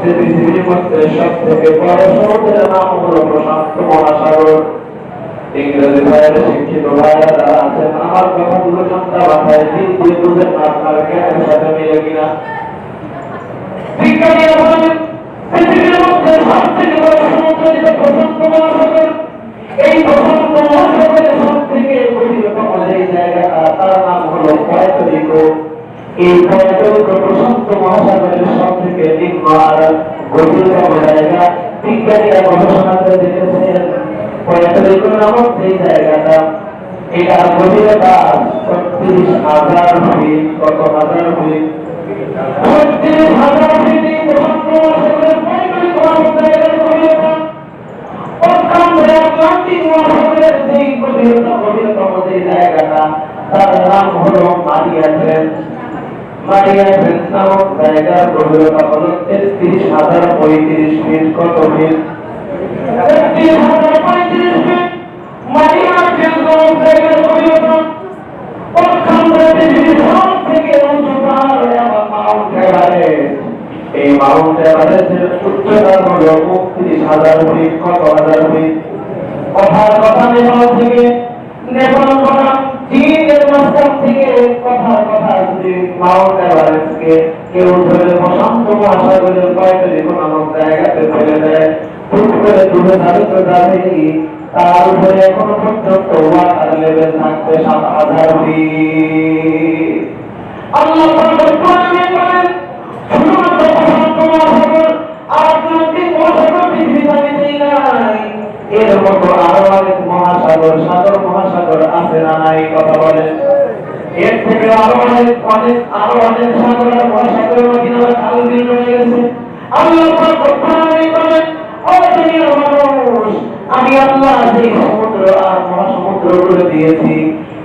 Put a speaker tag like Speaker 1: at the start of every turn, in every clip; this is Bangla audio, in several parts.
Speaker 1: মধ্যে পৃথিবীর মধ্যে সব থেকে বড় সমুদ্রের নাম হলো প্রশান্ত মহাসাগর। ইংরেজি ভাইয়ের শিক্ষিত ভাইয়েরা যারা আছেন আমার কথাগুলো ঠান্ডা মাথায় দিন দিয়ে বুঝেন আপনার জ্ঞানের সাথে মিলে কিনা। বিজ্ঞানীরা বলেন পৃথিবীর মধ্যে সব থেকে বড় সমুদ্র যেটা প্রশান্ত মহাসাগর, এই প্রশান্ত মহাসাগরের সব থেকে গভীরতম যে জায়গাটা তার নাম হলো পয়তরিকো। এই পয়তরিকো প্রশান্ত মহাসাগরের সব থেকে নিম্ন আর গভীরতম জায়গা। বিজ্ঞানীরা গবেষণা করে দেখেছেন পয়তরিকো নামক সেই জায়গাটা, এটার গভীরতা ৩৬,০০০ ফিট। কত হাজার ফিট? ৩৬,০০০ ফিট। এই প্রশান্ত মহাসাগরের পয়তরিকো নামক জায়গার গভীরতা। আটলান্টিক মহাসাগরের যেই গভীরতম যে জায়গাটা তার নাম হলো মারিয়া ট্রেঞ্চ। মারিয়া ট্রেঞ্চ নামক জায়গার গভীরতা হলো ৩৩,০৩৫ ফিট। কত ফিট? ৩৩,০৩৫ ফিট। মারিয়া ট্রেঞ্চ নামক জায়গার গভীরতা। পৃথিবীর সব থেকে উঁচু পাহাড় মাউন্ট এভারেস্ট। এই মাউন্ট এভারেস্টের উচ্চতা হলো ৩৯,০০০ ফিট। কত হাজার ফিট? কথার কথা নেপাল থেকে, নেপাল কথা চীনের মাঝখান থেকে কথার কথা যদি মাউন্ট এভারেস্টকে কেউ ধরে প্রশান্ত মহাসাগরের পয়তরিকো নামক জায়গাতে ফেলে দেয়, হুট করে ডুবে যাবে তো যাবেই। তার উপরে এখনো পর্যন্ত ওয়াটার লেভেল থাকবে ৭,০০০ ফিট। আল্লাহ বলেন শুধুমাত্র প্রশান্ত মহাসাগর আর আটলান্টিক মহাসাগর পৃথিবীতে নাই, এর মতো আরো অনেক মহাসাগর, সাগর মহাসাগর আছে না নাই? কথা বলেন। এর থেকে আরো অনেক সাগর আর মহাসাগরের মধ্যে খাল বিল রয়ে গেছে। আল্লাহ বলেন ও দুনিয়ার মানুষ, আমি আল্লাহ যে সমুদ্র আর মহাসমুদ্র করে দিয়েছি,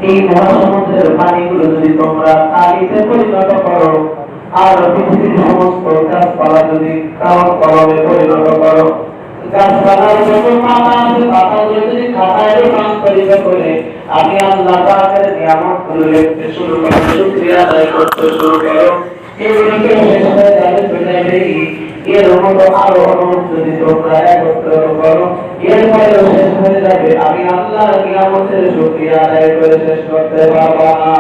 Speaker 1: এই মহাসমুদ্রের পানিগুলো যদি তোমরা কালিতে পরিণত করো আর পৃথিবীর সমস্ত গাছপালা যদি কালো কলমে পরিণত করো, গাছপালার যত পাতা আছে পাতাগুলো যদি খাতায় রূপান্তরিত করে আমি আল্লাহ পাকের নিয়ামতগুলো লিখতে শুরু করো, শুকরিয়া আদায় করতে শুরু করো, এগুলোকে শেষ হয়ে যাবে দুনিয়াতেই। এর মতো আরো অনুরোধ যদি তোমরা একত্রিত করো, এরপরেও শেষ হয়ে যাবে, আমি আল্লাহর নিয়ামতের শুকরিয়া আদায় করে শেষ করতে পারবো না।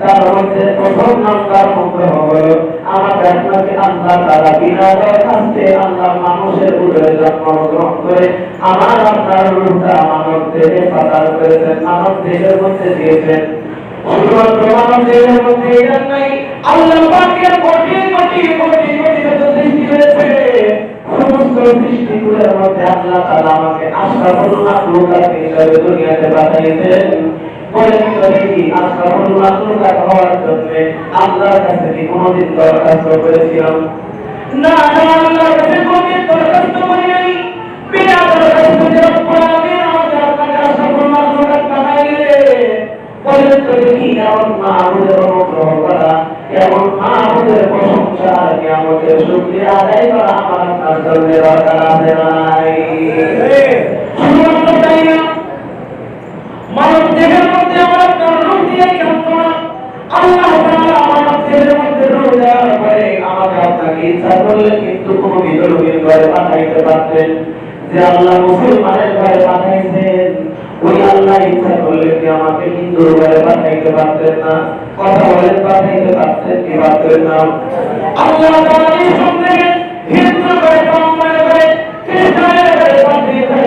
Speaker 1: তার মধ্যে প্রথম নাম্বার অনুগ্রহ হলো আমাকে আপনাকে আল্লাহ তাআলা বিনা দরখাস্তে আল্লাহ মানুষের উদরে জন্মগ্রহণ করে আমার আপনার রূহটা মানব দেহে পাতাল করেছেন, মানব দেহের মধ্যে দিয়েছেন। শুধুমাত্র মানব দেহের মধ্যে এটা নাই, আল্লাহ পাকের কোটি কোটি কোটি কোটি সৃষ্টি হয়েছে। সমস্ত সৃষ্টিগুলোর মধ্যে আল্লাহ তাআলা আমাকে আশরাফুল মাখলুকাত হিসেবে দুনিয়াতে পাঠিয়েছেন। বলেন তো দেখি আশরাফুল মাখলুকাত হওয়ার জন্য আল্লাহর কাছে কি কোনোদিন দরখাস্ত করেছিলাম? না, আল্লাহর কাছে কোনোদিন দরখাস্ত করি নাই। বিনা দরখাস্তে রব্বুল আলামিন আমাকে আপনাকে আশরাফুল মাখলুকাত পাঠাইলে, বলেন তো দেখি এমন মাহবুবের অনুগ্রহ করা, এমন মাহবুবের প্রশংসা আর নিয়ামতের শুকরিয়া আদায় করা আমার আপনার জন্য দরকার আছে নাই? শুধুমাত্র তাই না, মানব দেহের মধ্যে আমার রূহ দিয়ে যন্ত্রণা আল্লাহ তাআলা মানব দেহের মধ্যে রূহ দেওয়ার পরে আমাকে আপনাকে ইচ্ছা করলে কিন্তু কোনো বিধর্মীর ঘরে পাঠাইতে পারতেন। যে আল্লাহ মুসলমানের ঘরে পাঠাইছেন, ওই আল্লাহ ইচ্ছা করলে কি আমাকে হিন্দুর ঘরে পাঠাইতে পারতেন না? কথা বলেন, পাঠাইতে পারতেন কি পারতেন না? আল্লাহ তাআলা নিঃসন্দেহে হিন্দু ঘরে, মুসলমানের ঘরে, খ্রিস্টানের ঘরে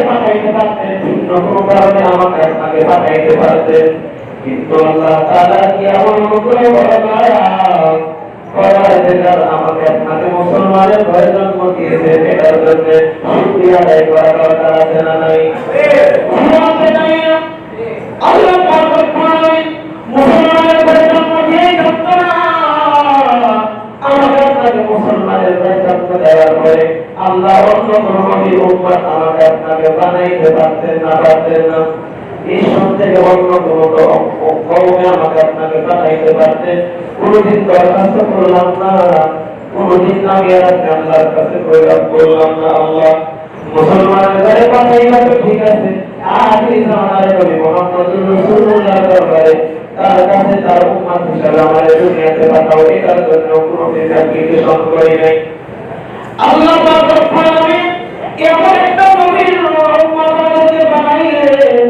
Speaker 1: পাঠাইতে পারতেন, ভিন্ন কোনো কারণে আমাকে আপনাকে পাঠাইতে পারতেন। কিন্তু আল্লাহ তাআলা কি এমন অনুগ্রহ করার আমাকে আপনাকে মুসলমানের ঘরে জন্ম দিয়েছে, এটার জন্য শুকরিয়া আদায় করা দরকার আছে না নাই? আল্লাহ পাক মুসলমানের ঘরে জন্ম দিয়ে আমাকে আপনাকে মুসলমানের ঘরে জন্ম দেওয়ার পরে আল্লাহ অন্য কোনো নবীর উম্মত আমাকে আপনাকে বানাইতে পারতেন না? পারতেন না। এই সন্দেহে অন্য কোনো কওমে আমাকে আপনাকে পাঠাইতে পারতেন, কোনোদিন দরখাস্ত করলাম না, কোনদিন আমি আর আল্লাহর কাছে কইলাম বললাম না আল্লাহ মুসলমানের ঘরে পাঠাইলা তো ঠিক আছে, আখির জামানায় নবী মুহাম্মদুর রাসূলুল্লাহ দরবারে তার কাছে তার উম্মত হিসেবে আমাদের দুনিয়াতে পাঠাও, এটার জন্য কোনো অ্যাপ্লিকেশন করি নাই। আল্লাহ পাক রব্বুল আলামিন এমন একটা নবীর উম্মত আমাদেরকে বানাইলেন,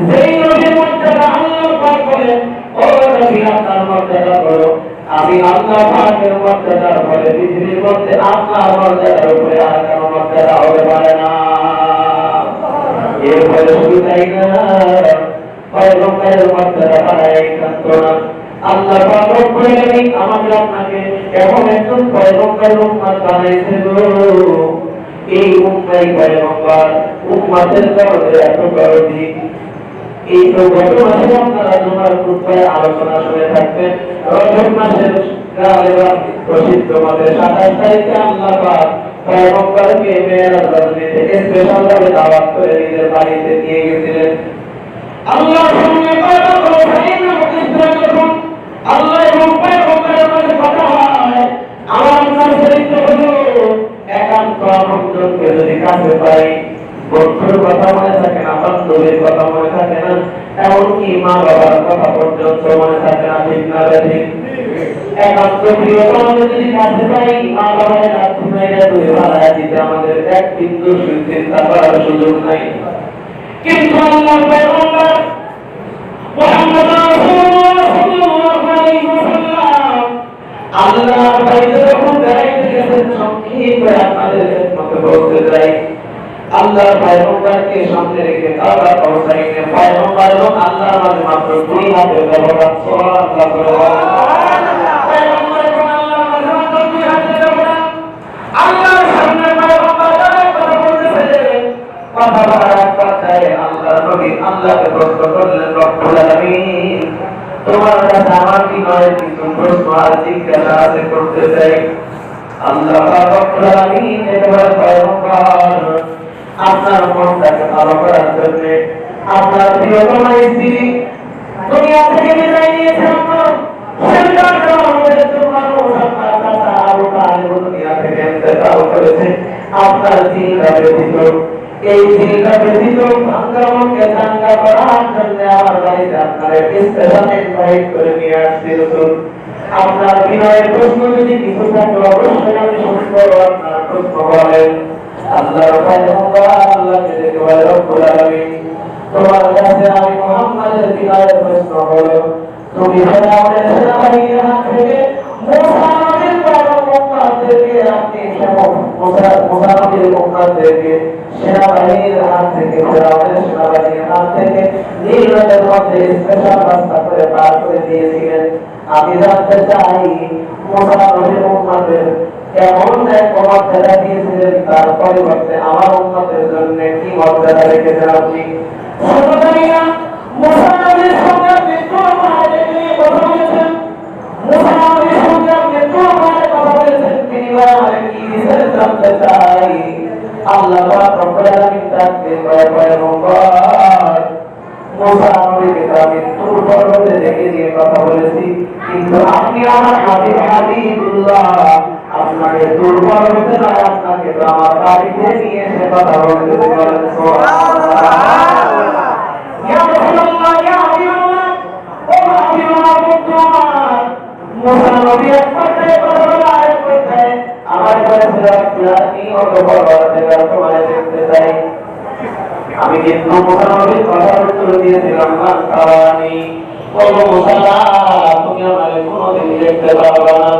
Speaker 1: যেই নবীর মর্যাদা আল্লাহ পাক বলেন, ও নবী আপনার মর্যাদা বড়, আমি আল্লাহ পাকের মর্যাদার বলে পৃথিবীর মধ্যে আপনার মর্যাদার উপরে আর কারো মর্যাদা হতে পারে না। এর ফলে শুধু তাই না, পয়গম্বরের মর্যাদা বাড়াই থাকতো না। আল্লাহ পাক রব্বুল আলামিন আমাকে আপনাকে এমন একজন পয়গম্বর উম্মত বানাইছে গো, এই উম্মাই পয়গম্বর উম্মতের দরজা এত বড় দিক। এই তো গত মাসে আপনারা জুমার খুতবায় আলোচনা শুনে থাকবেন, রজব মাসের প্রসিদ্ধ মতে 27 তারিখে আল্লাহ পাক পয়গম্বরকে মেরাজ রজনী থেকে স্পেশাল ভাবে দাওয়াত করে নিজের বাড়িতে নিয়ে গেছিলেন। আল্লাহর সঙ্গে কথা বলে না যখন আল্লাহ এবং পয়গম্বরের মধ্যে কথা হয়, আমার আপনার চরিত্র হলো একান্ত আপনজনকে যদি কাছে পাই, বন্ধুর কথা মনে থাকে না, বান্ধবীর কথা মনে থাকে না, এমনকি মা বাবার কথা পর্যন্ত মনে থাকে না, ঠিক না ঠিক? একান্ত প্রিয়তম যদি কাছে পাই, মা বাবার কাছ থেকে দুই ভাড়া দিতে আমাদের এক বিন্দু চিন্তা করার সুযোগ নাই। কিন্তু আল্লাহ পয়গম্বর মুহাম্মদ রাসূলুল্লাহ সাল্লাল্লাহু আলাইহি ওয়াসাল্লাম আল্লাহর বাড়িতে যখন বেড়াইতে গেছেন, সংক্ষেপে আপনাদের মধ্যে বলতে চাই, আল্লাহর পয়গম্বরকে সামনে রেখে কাবা পৌঁছাইলেন। পয়গম্বর এবং আল্লাহর মাঝে মাত্র 2 হাতের ব্যবধান। সুবহানাল্লাহ। পয়গম্বর এবং আল্লাহর মাঝে মাত্র 2 হাতের ব্যবধান। আল্লাহর সামনে পয়গম্বর কথা বলতেছিলেন, কথা বলার কথায় আল্লাহর নবী আল্লাহকে প্রশ্ন করলেন, রব্বুল আলামিন তোমার কাছে আমার বিনয়ের কিছু প্রশ্ন আর জিজ্ঞাসা আছে, করতে চাই। আল্লাহ রব্বুল আলামিন একেবারে পয়গম্বর আপনার মনটাকে ভালো করার জন্য আপনার প্রিয়তম স্ত্রী দুনিয়া থেকে বিদায় নিয়েছে, আপনার সন্তান দুনিয়া থেকে ইন্তেকাল করেছে। আপনার দিলটা ব্যতীত, এই দিলটা ব্যতীত ভাঙ্গা মনকে চাঙ্গা করার জন্য আমার বাড়িতে আপনার স্পেশাল ইনভাইট করে নিয়ে আসছি রসুল। আপনার বিনয়ের প্রশ্ন যদি কিছু থাকে অবশ্যই আমি শুনবো, আপনার প্রশ্ন বলেন। আল্লাহর পয়গম্বর আল্লাহকে ডেকে বলে, রব্বুল আলামিন তোমার কাছে আমি মুহাম্মাদের বিনয়ের প্রশ্ন হলো, তুমি ফেরাউনের সেনাবাহিনীর হাত থেকে মুসা নবীর উম্মতদেরকে আপনি মুসা নবীর উম্মতদেরকে সেনাবাহিনীর হাত থেকে, ফেরাউনের সেনাবাহিনীর হাত থেকে নীল নদের মধ্যে স্পেশাল রাস্তা করে পার করে দিয়েছিলেন। আমি জানতে চাই মুসা নবীর উম্মতদের এমন এক মর্যাদা দিয়েছিলেন, তার পরিবর্তে আমার উম্মতের জন্য কি মর্যাদা রেখেছেন আপনি? মুসা নবীর সঙ্গে মৃত্যুর ভয়ে নিয়ে কথা বলেছেন, মুসা নবীর সঙ্গে মৃত্যুর ভয়ে কথা বলেছেন, তিনি বলেন কি বিষয়ে জানতে চাই। আল্লাহ পাক রব্বুল আলামিন ডাকতে পয়গম্বর মুসা নবীকে আমি মৃত্যুর পর্বতে রেখে দিয়ে কথা বলেছি, কিন্তু আপনি আমার হাবিবুল্লাহ, আপনাকে দুর্বল হতে নয়, আপনাকে তো আমার বাড়িতে নিয়ে এসে কথা বলতে বলেন। ইয়া রাসূলুল্লাহ, ইয়া হাবিবাল্লাহ, ও হাবিবাল্লাহ, মুসা নবী একবার কথা বলা হয়, আমার কাছে আপনি অত বড় জায়গা তোমায় দেখতে চাই। আমি কিন্তু মুসা নবীর কথার উত্তর দিয়েছিলাম, না কারণে ও মুসা তুমি আমাকে কোনোদিন দেখতে পারবে না।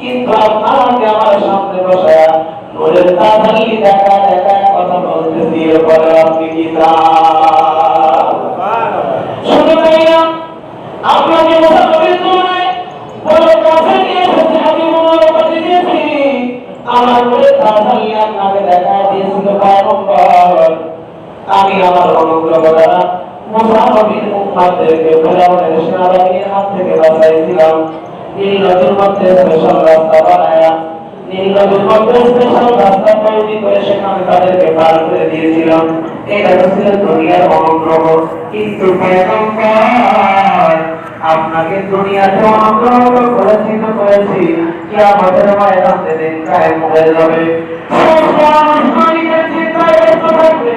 Speaker 1: কিন্তু আপনাকে আমার সামনে বসায়া নূরের তাজাল্লি দেখা দেখা কথা বলতে দিয়ে বলে, আপনি কি শুধু তাই না, আপনাকে মুসা নবীর তুলনায় বড় কাছে নিয়ে এসেছে, আমি মনোরপাতি দিয়েছি, আমার নূরের তাজাল্লি আপনাকে দেখা দিয়েছিল পয়গম্বর। আমি আমার অনুগ্রহ দ্বারা মুসা নবীর উম্মতদেরকে ফেরাউনের সেনাবাহিনীর হাত থেকে বাঁচাইছিলাম। নীল নদের মধ্যে স্পেশাল রাস্তা বানায়া নীলনদের মধ্যে স্পেশাল রাস্তা তৈরি করে সেখানে তাদেরকে পার করে দিয়েছিলাম। এটা ছিল দুনিয়ার অনুগ্রহ। কিন্তু পয়গম্বর আপনাকে দুনিয়াতে অনুগ্রহ করেছি তো করেছি, কিয়ামতের ময়দানে দিন কায়েম হয়ে যাবে। চিন্তায় ব্যস্ত থাকবে,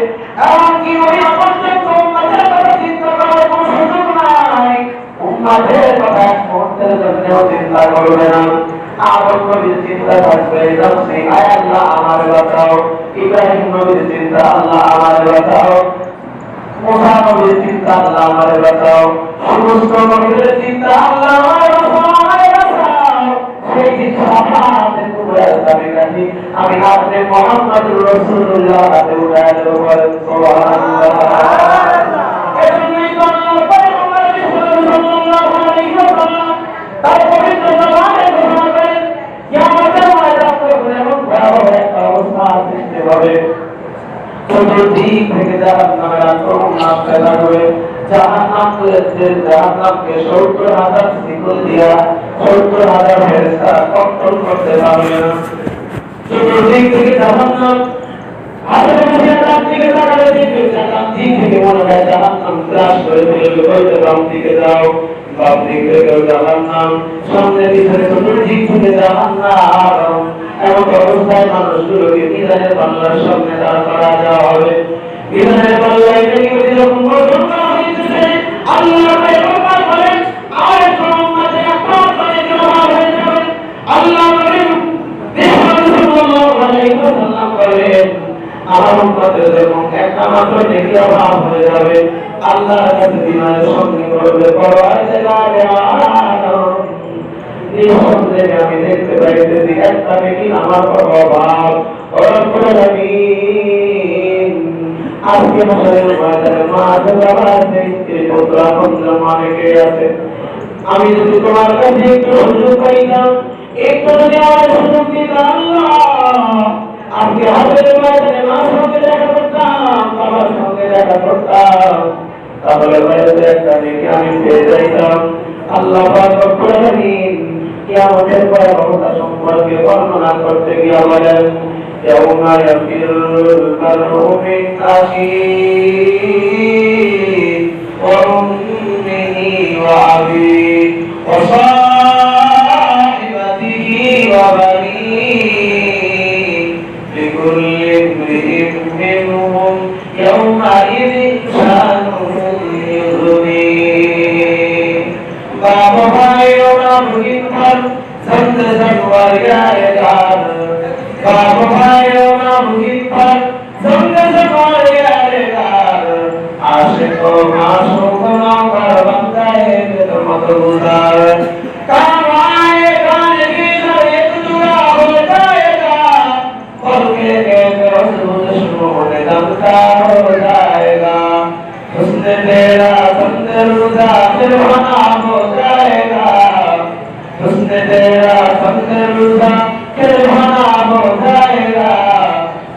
Speaker 1: এমনকি ওই পর্যন্ত উম্মতের কথা চিন্তা করার কোনো সুযোগ নাই। উম্মতের কথা এক মুহূর্তের জন্যও চিন্তা করবে না। আদম নবীর চিন্তা থাকবে, আল্লাহ আমার বাঁচাও। ইব্রাহিম নবীর চিন্তা, আল্লাহ আমার বাঁচাও। মুসা নবীর চিন্তা, আল্লাহ আমার বাঁচাও। সমস্ত নবীদের চিন্তা, আল্লাহ আমার বাঁচাও। সেই দিন সাফাতের কুবরার চাবিকাঠি আমি আপনি মুহাম্মদুর রাসূলুল্লাহ হাতে উঠায় দেব, বলেন সুবহানাল্লাহ। এজন্যই তো আল্লাহ পয়গম্বর সাল্লাল্লাহু আলাইহি ওয়াসাল্লাম তার পবিত্র জবানে ঘোষণা করেন, কিয়ামতের ময়দানে এমন ভয়াবহ একটা অবস্থা সৃষ্টি হবে, চতুর্দিক থেকে জাহান্নামের আক্রমণ আসতে থাকবে। জাহান্নামকে ৭০,০০০ শিকল দিয়া ৭০,০০০ ফেরেশতা কন্ট্রোল করতে পারবে না। চতুর্দিক থেকে জাহান্নাম দিকে তাকালে দেখবে ডান দিক থেকে মনে হয় জাহান্নাম ক্রাশ করে ফেলবে, হয়তো বাম দিকে যাও, বাম দিক থেকে জাহান্নাম, সামনে পিছনে চতুর্দিক থেকে জাহান্নাম। এমন অবস্থায় মানুষগুলোকে মিজানের পাল্লার সামনে দাঁড় করা দেওয়া হবে। মিজানের পাল্লায় যখন আল্লাহ পয়গম্বর বলেন, আর কোন উম্মতে আকরাম করে জমা হয়ে যাবে। আল্লাহ বলেন, সাল্লাল্লাহু আলাইহি ওয়াসাল্লাম বলেন, আমার উম্মতের যখন একটা মাত্র নেকি অভাব হয়ে যাবে, আল্লাহর কাছে বিনয়ের সঙ্গে বলবে, নিঃসন্দেহে আমি দেখতে পাইতেছি একটা নেকি আমার অভাব। আজকে মাসের বাজারে মাঝে বাবা আছে, স্ত্রী পুত্র আপনজন অনেকে আছে। আমি যদি তোমার কাছে একটু সুযোগ পাইতাম, একটু যদি আমার সুযোগ দিতাম, আল্লাহ আজকে হাতের বাজারে মার সঙ্গে দেখা করতাম, বাবার সঙ্গে দেখা করতাম, তাহলে বাড়িতে একটা নেকি আমি পেয়ে যাইতাম। আল্লাহ পাক রব্বুল আলামিন কিয়ামতের ভয়াবহতা সম্পর্কে বর্ণনা করতে গিয়ে বলেন, ইয়াউমা ইয়াফিরুল মারউ মিন আখিহি ওয়া উম্মিহি ওয়া আবিহি ওয়া সাহিবাতিহি ওয়া বানিহি লিকুল্লি ইমরিইন মিনহুম ইয়াউমাইযিন শানুন ইউগনি। बाबा भाइयों ना मुहिम पर संत संवारियाए गान, बाबा भाइयों ना मुहिम पर संत संवारियाए गान। आशिकों माशूकों ना कर बंदा है तो मत गुजार, काम आएगा नहीं तो एक जुड़ा हो जाएगा, और के दुश्मनों ने दमका हो जाएगा। उसने तेरा संदर्भा निर्वाणा हो जाएगा, उसने तेरा संदर्भा निर्वाणा हो जाएगा।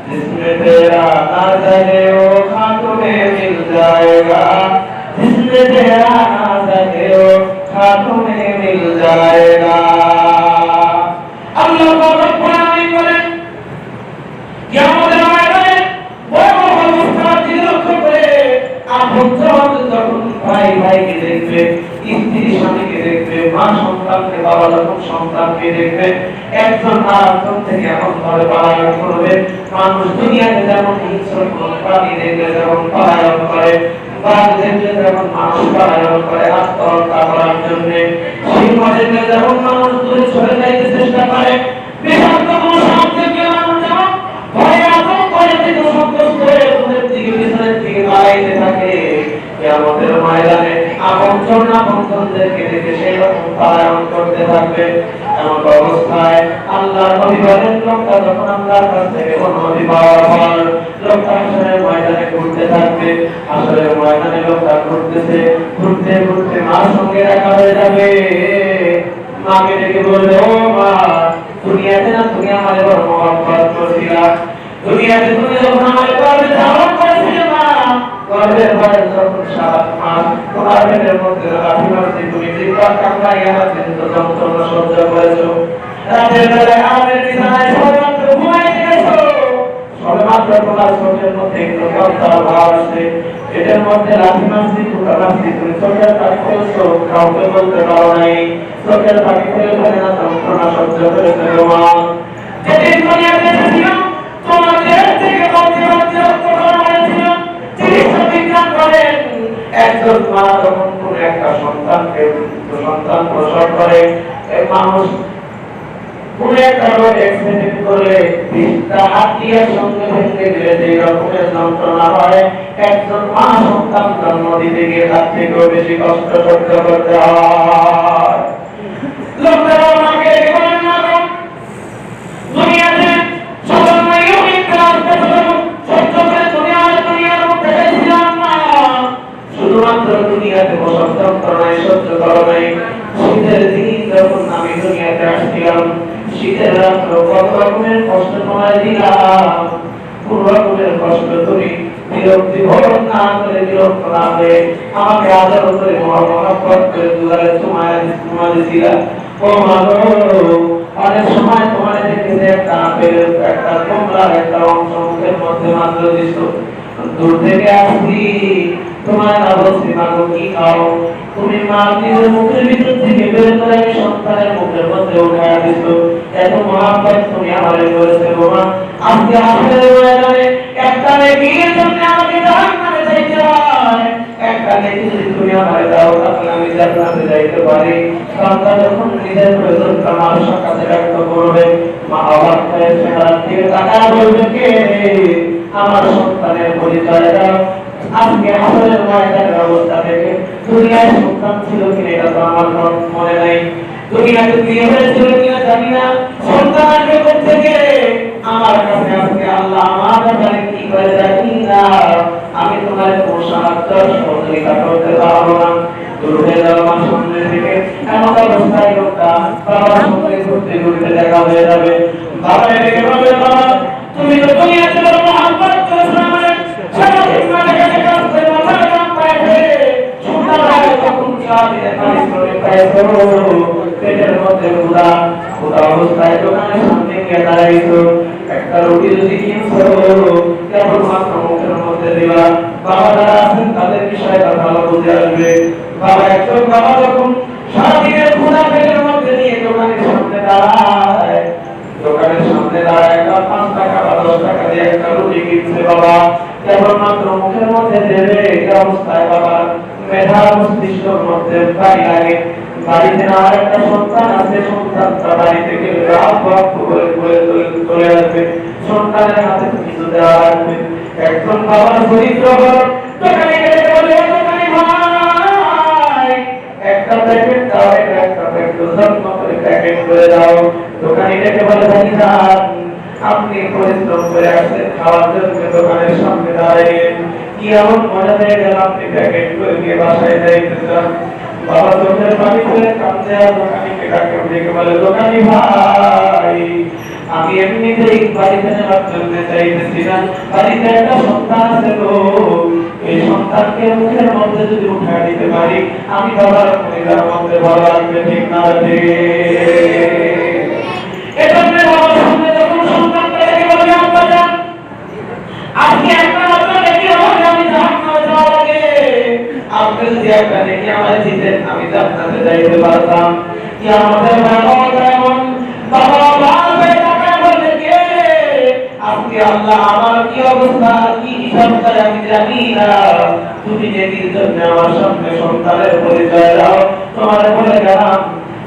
Speaker 1: जिसमें तेरा ना चले वो खातुमे मिल जाएगा, जिसमें तेरा ना चले वो खातुमे मिल जाएगा। अल्लाह को रब्बानी करें क्या मुझे आए वो मुस्ताद दिल को करे। আপন যখন ভাই ভাইকে দেখবে, স্ত্রী স্বামীকে দেখবে, মা সন্তানকে, বাবা যখন সন্তানকে দেখবে, একজন আরেকজন থেকে এমন ভাবে পালায়ন করবে। মানুষ দুনিয়াতে যেমন হিংস্র প্রাণী দেখলে যেমন পালায়ন করে, বাঘ দেখলে যেমন মানুষ পালায়ন করে আত্মহত্যা করার জন্য, সিংহ দেখলে যেমন মানুষ দূরে চলে যাইতে চেষ্টা করে, বিষাক্ত কোনো সাপ দেখলে মানুষ যেমন ভয়ে আতঙ্ক করে থেকে সন্তুষ্ট হয়ে ওদের দিকে পিছনের দিকে পালাইতে থাকে, কিয়ামতের ময়দানে আপনজনদেরকে দেখে সেই রকম পালায়ন করতে থাকবে। এমন অবস্থায় আল্লাহর নবী বলেন, লোকটা যখন আল্লাহর কাছ থেকে অনুমতি পাওয়ার পর লোকটা হাসরের ময়দানে ঘুরতে থাকবে। হাসরের ময়দানে লোকটা ঘুরতেছে, ঘুরতে ঘুরতে মার সঙ্গে দেখা হয়ে যাবে। মাকে ডেকে বলবে, ও মা, দুনিয়াতে না তুমি আমাদের বড় মহব্বত করছিলা, দুনিয়াতে তুমি যখন আমাদের গর্ভে ধারণ করেছিলে মা, গর্ভের বয়স যখন 7 মাস, তোমার পেটের মধ্যে রাখি মাসে তুমি জিহ্বা কামড়াইয়া কিন্তু যন্ত্রণা সহ্য করেছো। রাতের বেলায় আমাদের বিছানায় তোমার চোখের মধ্যে একটু কমতার ভাব আছে, এটার মধ্যে লাঠি মারছি ফুটা মারছি, তুমি চোখের পানি ফেলছো, কাউকে বলতে পারো নাই, চোখের পানি ফেলে ফেলে না যন্ত্রণা সহ্য করে ফেলো মা। যেদিন দুনিয়াতে এসেছিলাম তোমার দেহ থেকে বাচ্চা বাচ্চা রক্ত বের হয়েছিল, চিকিৎসা বিজ্ঞান বলেন একজন মা যখন কোন একটা সন্তানকে সন্তান প্রসব করে, এক মানুষ কোন একটা রোগ অ্যাক্সিডেন্ট করলে বিষটা হাতিয়ার সঙ্গে ভেঙে গেলে যে রকমের যন্ত্রণা হয়, একজন মা সন্তান জন্ম দিতে গিয়ে তার থেকেও বেশি কষ্ট সহ্য করতে হয়। লোকেরা আমাকে দেখে বলেন না দুনিয়াতে সবার মাইও একটা সহ্য করে দুনিয়ার মধ্যে এসেছিলাম না, শুধুমাত্র দুনিয়াতে বসত যন্ত্রণায় সহ্য করো নাই। শীতের দিন যখন আমি দুনিয়াতে আসছিলাম, শীতের রাত্র কত রকমের কষ্ট তোমায় দিলাম, কোন রকমের কষ্ট তুমি বিরক্তি ভরণ না করে, বিরক্ত না হয়ে আমাকে আদর করে মহব্বত করে দুলারে তোমায় দিছিলাম। ও মাগো, অনেক সময় তোমার দেখেছে একটা আপেল একটা কমলার একটা অংশ মুখের মধ্যে মাত্র দিত, দূর থেকে আসছি তোমার না বলছি মাগো কি খাও, তুমি মা নিজের মুখের ভিতর থেকে বের করে আমি সন্তানের মুখের মধ্যে উঠায়া দিত, এত মহাব্বত তুমি আমারে করেছে গো মা। আজকে আসলে ময়দানে একটা নেকির জন্য আমাকে জাহান্নামে যাইতে হয়, একটা নেকি যদি তুমি আমারে দাও তাহলে আমি জান্নাতে যাইতে পারি। সন্তান যখন নিজের প্রয়োজনটা মানুষের কাছে ব্যক্ত করবে, মা অবাক হয়ে চেহারার দিকে তাকায় বলবে কে আমার সন্তানের পরিচয় দাও। আজকে হাসরের ময়দানের অবস্থা দেখে দুনিয়ায় সন্তান ছিল কিনা এটা তো আমার মনে নাই, দুনিয়াতে বিয়ে হয়েছিল কিনা জানি না, সন্তান আসবে কোত্থেকে আমার কাছে আজকে আল্লাহ আমার ব্যাপারে কি করে জানি না, আমি তোমার কোনো সাহায্য সহযোগিতা করতে পারবো না। দূর হয়ে যাও আমার সামনে থেকে, এমন অবস্থায় লোকটা বাবার সঙ্গে ঘুরতে ঘুরতে দেখা হয়ে যাবে, বাবা এদিকে বলবে বাবা তুমি তো দুনিয়াতে বড় মহব্বত করেছো আমারে, সারাদিন মানে কাছে কাছে মাথায় কাম পাইছে, সন্তানরা তখন সারাদিনে পারিশ্রমিক পাইছো, পেটের মধ্যে ক্ষুধা অবস্থায় দোকানের সামনে গিয়ে দাঁড়াইছো, একটা রুটি যদি কিনছো কেবলমাত্র মুখের মধ্যে দিবা, বাবা যারা আছেন তাদের বিষয়টা ভালো বুঝে আসবে। বাবা একজন বাবা যখন সারাদিনের ক্ষুধা পেটের মধ্যে নিয়ে দোকানের সামনে দাঁড়ায়, দোকানের সামনে দাঁড়ায় একটা 5 টাকা বা 10 টাকা দিয়ে একটা রুটি কিনছে, বাবা কেবলমাত্র মুখের মধ্যে দেবে এই অবস্থায় বাবা মেধা মস্তিষ্কের মধ্যে পানি লাগে, বাড়িতে আর একটা সন্তান আছে, সন্তানটা বাড়ি থেকে চলে আসবে, সন্তানের হাতে কিছু দেওয়া লাগবে। একজন বাবার চরিত্র দোকানে গেলে বলে দোকানি ভাই একটা প্যাকেট দাও, একটা প্যাকেট যত্ন করে প্যাকেট করে দাও, দোকানি ডেকে বলে ভাই আপনি পরিশ্রম করে আসছেন খাওয়ার জন্য, দোকানের সামনে দাঁড়িয়ে কি এমন মনে হয়ে গেল আপনি প্যাকেট করে নিয়ে বাসায় যাইতে চান, বাবা চোখের পানি ফেলে কাঁদছে আর দোকানিকে ডাকে ডেকে বলে দোকানি ভাই আমি এমনিতেই বাড়িতে নেওয়ার জন্য চাইতেছি না, বাড়িতে একটা সন্তান আছে গো, এই সন্তানকে মুখের মধ্যে যদি উঠায় দিতে পারি আমি বাবার পরিবার মধ্যে ভালো লাগবে, ঠিক না ঠিক? এজন্য বাবার সামনে যখন সন্তানটা দেখে বলে আব্বা যান আজকে একটা মাত্র দেখি আমাকে আমি জান্নাতে যাওয়া লাগে, আপনি যদি একটা দেখি আমার দিতেন আমি জান্নাতে যাইতে পারতাম। কি আমাদের বাবা এমন বাবা বাবা টাকা বলে কে আজকে আল্লাহ আমার কি অবস্থা কি হিসাব করে আমি জানি না, তুমি নেকির জন্য আমার সামনে সন্তানের পরিচয় দাও, তোমার বলে গেলাম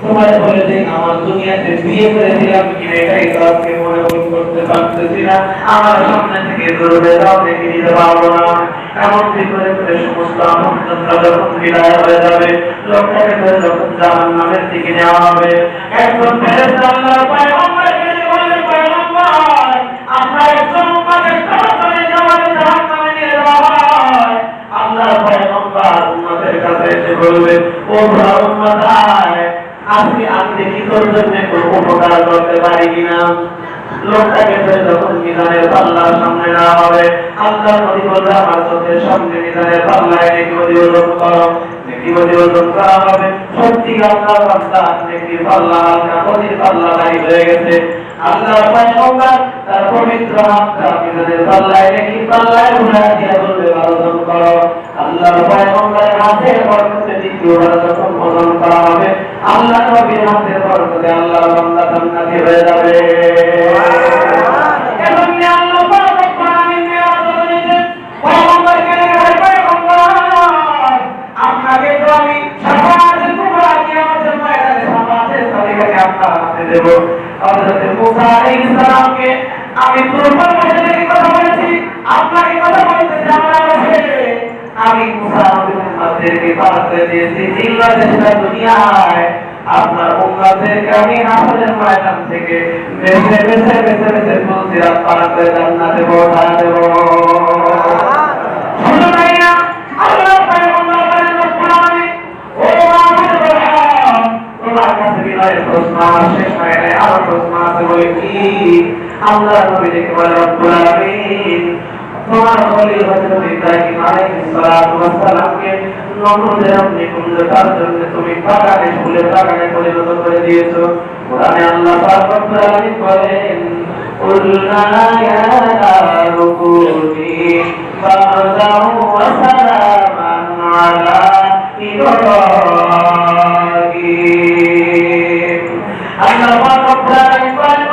Speaker 1: তোমার বলে যে আমার দুনিয়াতে বিয়ে করে দিলাম কিনা এটাই তো আজকে মনে করতে পারতেছি না, আমার সামনে থেকে দূরে যাও দেখে দিতে পারবো না। এমন করে করে সমস্ত আমন্ত্রণরা যখন বিদায় হয়ে যাবে, লোকটাকে ধরে যখন জাহান্নামের দিকে নেওয়া হবে, একজন ফেরেশতা আল্লাহর পয়গম্বরকে বলে পয়গম্বর আমরা একজন উম্মতের তাড়াতাড়ি যাওয়ার জাহান্নামে নিয়ে যাওয়া হয়, আল্লাহর পয়গম্বর উম্মতের কাছে এসে বলবে ও উম্মত আজকে আমি দেখি তোর জন্য কোনো উপকার করতে পারি কিনা। লোকটাকে যখন মিজানের পাল্লার সামনে না হবে, আল্লাহ নবী বলবে আমার চোখের সামনে মিজানের পাল্লায় নেকি ওজন করো, নেকি ওজন করা হবে, সত্যি আল্লাহ বান্দা নেকির পাল্লা হালকা, নদীর পাল্লা ভারী হয়ে গেছে। আল্লাহর পয়গম্বর তার পবিত্র হাতটা মিজানের পাল্লায় রেখে পাল্লায় উঠা দিয়ে বলবে ওজন করো। আল্লাহর পয়গম্বরের হাতের বরকতে দ্বিতীয়বার যখন ওজন করা হবে আল্লাহর নবীর হাতের বরকতে আল্লাহর বান্দা জান্নাতি হয়ে যাবে। এখন আল্লাহ পাক রব্বুল আলামিন মেরাজে পয়গম্বরকে রেখে পয়গম্বর আপনাকে তো আমি শাফাআতের কুবরা কিয়ামতের ময়দানে শাফাআতের তালিকাকে আপনার হাতে দেব। হযরত মুসা আলাইহিস সালামকে আমি তুরফার মধ্যে থেকে কথা বলেছি, আপনাকে কথা বলতে জানা আছে। আমি মুসা উম্মতদেরকে পার করে দিয়েছি জিল্লাতের দুনিয়ায়, আপনার উম্মতদেরকে আমি হাসরের ময়দান থেকে বেছে বেছে বেছে বেছে ফুলসিরাত পার করে জান্নাতে পৌঁছা দেব। শুনুন ভাইয়া, আল্লাহ পয়গম্বর বলেন রব্বুল আলামিন ও আমার রহমান, তোমার কাছে বিনয়ের প্রশ্ন আমার শেষ হয় নাই, আমার প্রশ্ন আছে বলে কি? আল্লাহ নবী দেখে বলে রব্বুল আলামিন তোমার খলিল হযরত ইব্রাহিম আলাইহিস সালাতু ওয়াস সালামকে নমরুদের নিকুঞ্জতার জন্য তুমি বাগানে ফুলের বাগানে পরিণত করে দিয়েছো। কোরআনে আল্লাহ পাক রব্বুল আলামিন বলেন কুলনা ইয়া নারু কুনি বারদাও ওয়া সালামান আলা ইব্রাহিম। আল্লাহ পাক রব্বুল আলামিন বলেন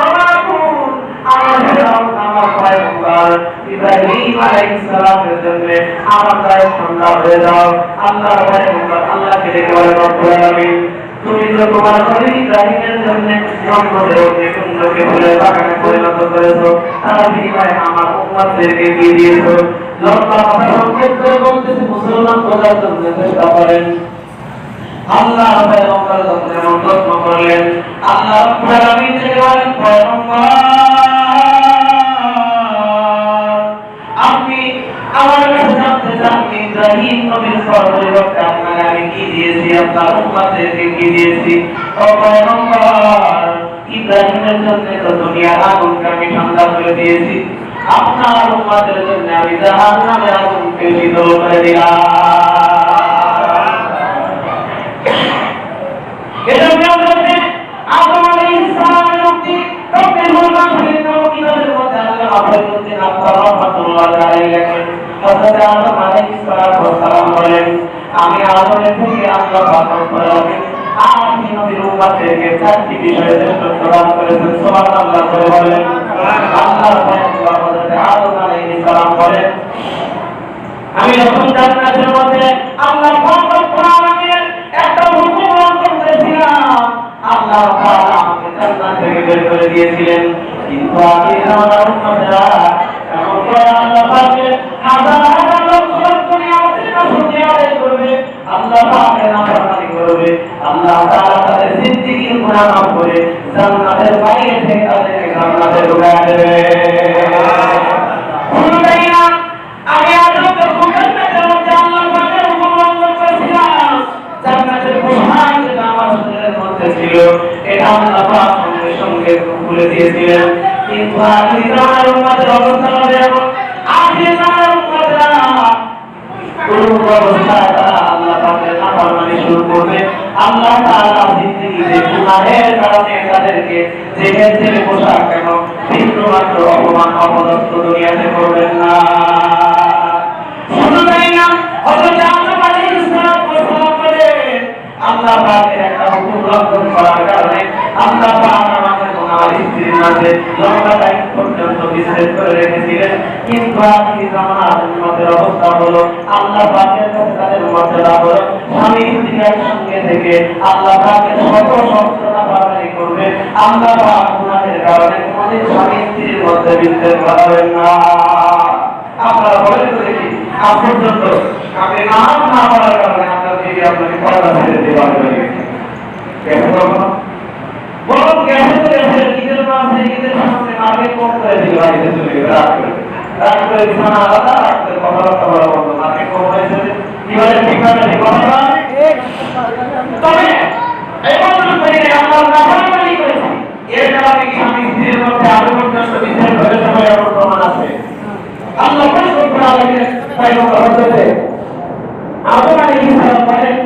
Speaker 1: ইব্রাহিম আলাইহিস সালামের জন্য আমার গায়ে ঠান্ডা হয়ে যাও। আল্লাহর পয়গম্বর আল্লাহকে ডেকে বলেন রব্বুল আলামিন তুমি তো তোমার খলিল ইব্রাহিমের জন্য নমরুদের নিকুঞ্জকে ফুলের বাগানে পরিণত করেছো, তার বিনিময়ে আমার উম্মতদেরকে কি দিয়েছো? লম্বা কথা সংক্ষেপ করে বলতেছি মুসলমান বোঝার জন্য চেষ্টা করেন। আল্লাহর পয়গম্বর যখন এমন প্রশ্ন করলেন আল্লাহ রব্বুল আলামিন থেকে বলেন পয়গম্বর আমার কাছে জানতে চান ইব্রাহিম নবীর পরিবর্তে আপনাকে আমি কি দিয়েছি, আপনার উম্মতদেরকে কি দিয়েছি? ও পয়গম্বর ইব্রাহিমের জন্য তো দুনিয়ার আগুনকে আমি ঠান্ডা করে দিয়েছি, আপনার উম্মতের জন্য আমি জাহান্নামের আগুনকে শীতল করে দিলাম। এজন্য আদম আলাইহিস সালামের মুক্তি তবে মুলমান হলেন কিতাবের মধ্যে আল্লাহ আফায়ুদ্দিন আফসার রাহমাতুল্লাহ আলাইহি লেখেন হযরত আদম আলাইহিস সালাম বলেন আমি আদমের থেকে আল্লাহ পাক রব্বুল আলামিন আমি নবীর উম্মতদেরকে চারটি বিষয়ে শ্রেষ্ঠত্ব প্রদান করেছেন। সুবহানাল্লাহ করে বলেন। আল্লাহর পয়গম্বর হযরত আদম আলাইহিস সালাম বলেন আমি যখন জান্নাতের মধ্যে আল্লাহ পাক রব্বুল আলামিনের একটা হুকুম লঙ্ঘন করেছিলাম, আল্লাহ তাআলা আমাকে জান্নাত থেকে বের করে দিয়েছিলেন, কিন্তু আমি আমার উম্মতরা এমন করে আল্লাহ পাকের হাজার হাজার লক্ষ লক্ষ নিয়ামতের শুকরিয়া আদায় করবে, আল্লাহ পাকের নাফরমানি করবে, আল্লাহ তাআলা তাদের জিন্দেগির গুনাহ মাফ করে জান্নাতের বাইরে থেকে তাদেরকে জান্নাতে ঢুকায় দেবে। আমি আদমকে জান্নাতের মধ্যে আল্লাহ পাকের হুকুম লঙ্ঘন করেছিলাম, জান্নাতের প্রধান যেটা আমার শরীরের মধ্যে ছিল এটা আল্লাহ পাক সঙ্গে সঙ্গে খুলে দিয়েছিলেন, কিন্তু আখেরি জামানার উম্মতের অবস্থা হবে এমন, আখেরি জামানার উম্মতরা কোন অবস্থায় তারা আল্লাহ পাকের নাফরমানি শুরু করবে, আল্লাহ তাআলা জিন্দেগিতে গুনাহের কারণে তাদেরকে জেলের থেকে বসা কেন বিন্দুমাত্র অপমান অপদস্থ দুনিয়াতে করবেন না। শুধু তাই না, হযরত আদম আলাইহিস সালাম বলেন আল্লাহ পাকের একটা হুকুম লঙ্ঘন করার কারণে আল্লাহ পাক আমাদের আমার স্ত্রীর মাঝে লম্বা টাইম পর্যন্ত বিচ্ছেদ করে রেখেছিলেন, কিন্তু আজকে জামানার উম্মতের অবস্থা হলো আল্লাহ পাকের কাছে তাদের মর্যাদা হলো স্বামী স্ত্রী একসঙ্গে থেকে আল্লাহ পাকের শত সহস্রতা পালন করবে, আল্লাহ পাক গুনাহের কারণে কোনদিন স্বামী স্ত্রীর মধ্যে বিচ্ছেদ ঘটাবেন না। আপনারা বলেন তো দেখি আজ পর্যন্ত আপনি নামাজ না পড়ার কারণে আপনার বিবি আপনাকে পর্দা ছেড়ে দিয়ে বাড়ি হয়ে গেছে, বরং গেছে তো গেছে, ঈদের মাসে ঈদের সামনে মাকে কম করে দিয়ে বাড়িতে চলে গেছে, রাত করে বিছানা আলাদা, রাত করে কথাবার্তা বলা বন্ধ, মাকে কম হয়েছে কিভাবে ঠিকভাবে কথা। তবে এমন আমরা নাফরমানি করেছি, এর কারণে কি স্বামী স্ত্রীর মধ্যে আরো পর্যন্ত বিচ্ছেদ হয়েছে বলে এমন প্রমাণ আছে। আল্লাহ রব্বুল আলামিনের পয়গম্বর হযরত আদম আলাইহিস সালাম বলেন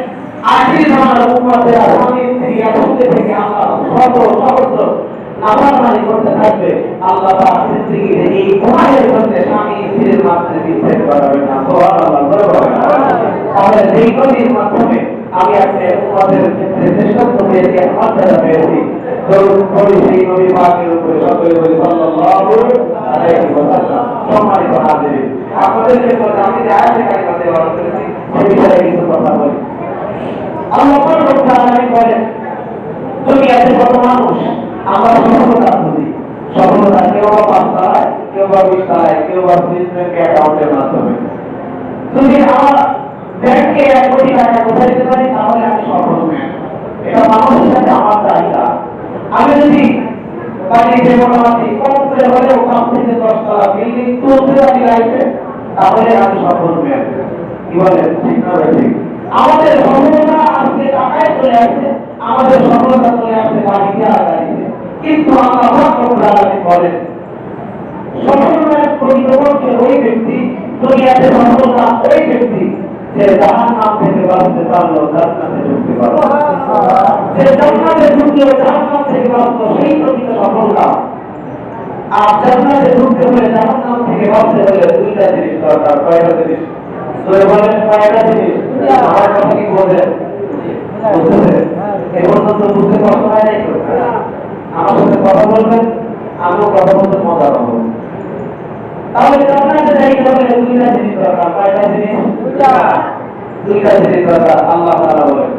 Speaker 1: আখির জামানার উম্মতের স্বামী স্ত্রী একসঙ্গে থেকে আল্লাহ শত সহস্র আমার মানি করতে থাকবে, আল্লাহ পাক জিন্দেগিতে এই গুনাহের মধ্যে স্বামী স্ত্রীর মাঝে বিচ্ছেদ করাবেন না। সুবহানাল্লাহ, বলেন। তাহলে এই নদীর মাধ্যমে আমি আপনার উম্মতের ক্ষেত্রে শ্রেষ্ঠত্ব পেয়েছি, মর্যাদা পেয়েছি। দরুদ পড়ি সেই নবী পাকের উপরে, সকলে বলি সাল্লাল্লাহু আলাইহি ওয়াসাল্লাম। সম্মানিত হাজিরিন, আপনাদেরকে বলতে আমি যে আয়াতে কারিমা তেলাওয়াত করেছি সে বিষয়ে কিছু কথা বলি। আল্লাহ রব্বুল আলামিন বলেন, দুনিয়াতে কত মানুষ আমরা সফলতা খুঁজি, সফলতা কেউ বা 5 তলায়, কেউ বা 20 তলায়, কেউ বা সুইস ব্যাংক অ্যাকাউন্টের মাধ্যমে। যদি আমার ব্যাংকে 1 কোটি টাকা কোথায় দিতে পারি তাহলে আমি সফল ম্যান। এটা মানুষের সাথে আমার চাহিদা। আমি যদি বাড়িতে মোটামুটি কম করে হলেও 5 থেকে 10 তলা বিল্ডিং তুলতে পারি লাইফে, তাহলে আমি সফল ম্যান। কি বলেন, ঠিক না ঠিক? আমাদের সফলতা আজকে টাকায় চলে আসছে, আমাদের সফলতা চলে আসছে বাড়িতে আর গাড়িতে। কিন্তু আল্লাহ রব্বুল আলামিন বলেন, সফলতার প্রকৃতপক্ষে ওই ব্যক্তি, দুনিয়াতে সফলতা ওই ব্যক্তি যে জাহান্নাম থেকে বাঁচতে পারলো, জান্নাতে ঢুকতে পারলো। যে জান্নাতে ঢুকলো, জাহান্নাম থেকে বাঁচলো, সেই প্রকৃত সফলতা। আর জান্নাতে ঢুকতে হলে, জাহান্নাম থেকে বাঁচতে হলে 2টা জিনিস দরকার। কয়টা জিনিস? বলেন, কয়টা জিনিস? আমার কথা কি বোঝেন? বুঝতেছেন? এই পর্যন্ত বুঝতে কষ্ট হয় নাই তো? আমার সাথে কথা বলবেন, আমিও কথা বলতে মজা পাবো। তাহলে জান্নাতে যাইতে হলে 2টা জিনিস দরকার। কয়টা জিনিস? 2টা জিনিস দরকার। আল্লাহ তাআলা বলেন,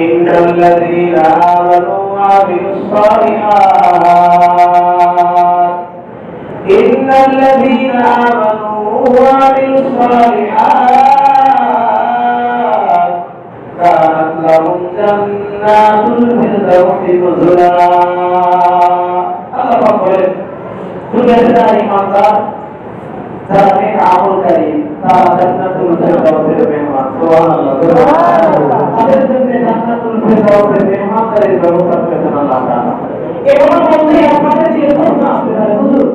Speaker 1: ইন্নাল্লাযীনা আমানু ওয়া আমিলুস সালিহাত, ইন্নাল্লাযীনা আমানু ওয়া আমিলুস সালিহাত কানাত লাহুম জান্নাতুল ফিরদাউসি নুজুলা। আল্লাহ বলেন, দুনিয়াতে যারা ঈমানদার, যারা নেক আমলকারী, তারা জান্নাতুল ফিরদাউসের মেহমান। সুবহানাল্লাহ। তাদের জন্য জান্নাতুল ফিরদাউসের মেহমানদারির ব্যবস্থা করেছেন আল্লাহ তাআলা। এগুলো বলতে আপনাদের যে প্রশ্ন আসতে পারে, হুজুর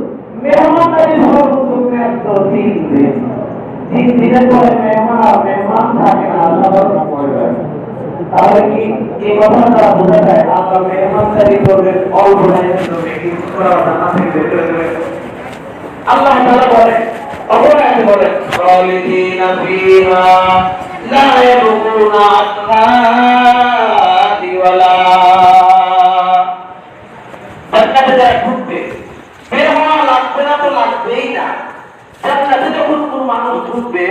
Speaker 1: মেহমানদারি সর্বোচ্চ মেয়াদ তো 3 দিন। 3 দিনের পরে মেহমান থাকে না, সাধারণ পরিবার। তাহলে কি এই কথাটা বোঝা যায় আল্লাহ মেহমানদারি করবেন অল্প টাইমের জন্য, কিছু করা না থেকে বের করে? আল্লাহ তাআলা বলেন, অপরাধ বলেন, খালিদিনা ফিহা লা ইয়াবগুনা আনহা ওয়ালা। জান্নাতে যারা ঢুকবে, বের হওয়া লাগবে না তো লাগবেই না। জান্নাতে যখন কোন মানুষ ঢুকবে